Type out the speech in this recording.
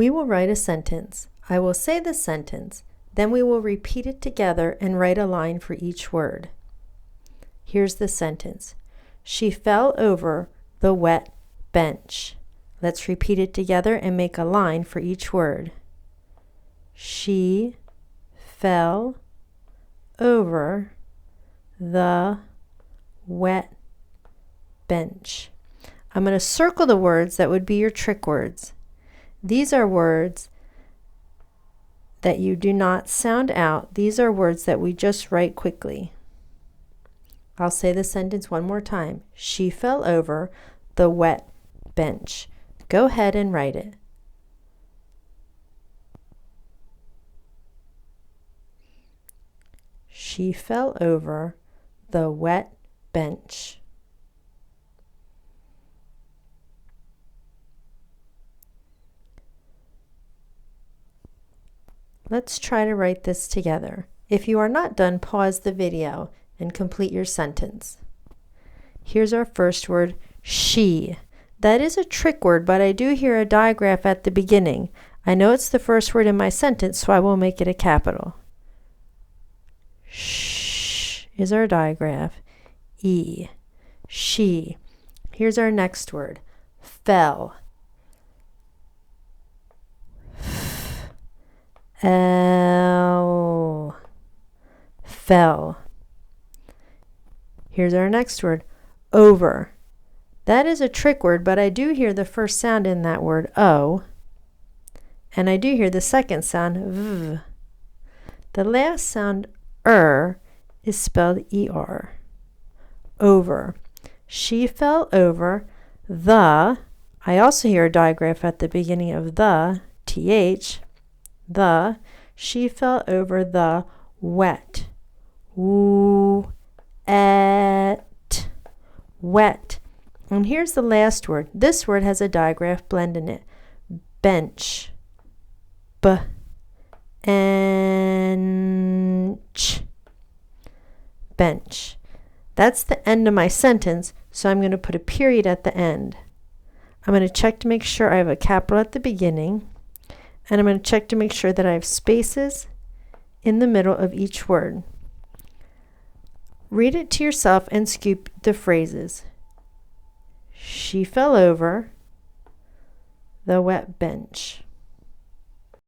We will write a sentence. I will say the sentence, then we will repeat it together and write a line for each word. Here's the sentence. She fell over the wet bench. Let's repeat it together and make a line for each word. She fell over the wet bench. I'm going to circle the words that would be your trick words. These are words that you do not sound out. These are words that we just write quickly. I'll say the sentence one more time. She fell over the wet bench. Go ahead and write it. She fell over the wet bench. Let's try to write this together. If you are not done, pause the video and complete your sentence. Here's our first word, she. That is a trick word, but I do hear a digraph at the beginning. I know it's the first word in my sentence, so I will make it a capital. Sh is our digraph. E. She. Here's our next word, fell. L. Fell. Here's our next word, over. That is a trick word, but I do hear the first sound in that word, O, and I do hear the second sound, V. The last sound, is spelled ER. Over. She fell over the, I also hear a digraph at the beginning of the, TH, the, she fell over the wet, wet. And here's the last word. This word has a digraph blend in it. Bench. B-ench. Bench. That's the end of my sentence, so I'm going to put a period at the end. I'm going to check to make sure I have a capital at the beginning, and I'm going to check to make sure that I have spaces in the middle of each word. Read it to yourself and scoop the phrases. She fell over the wet bench.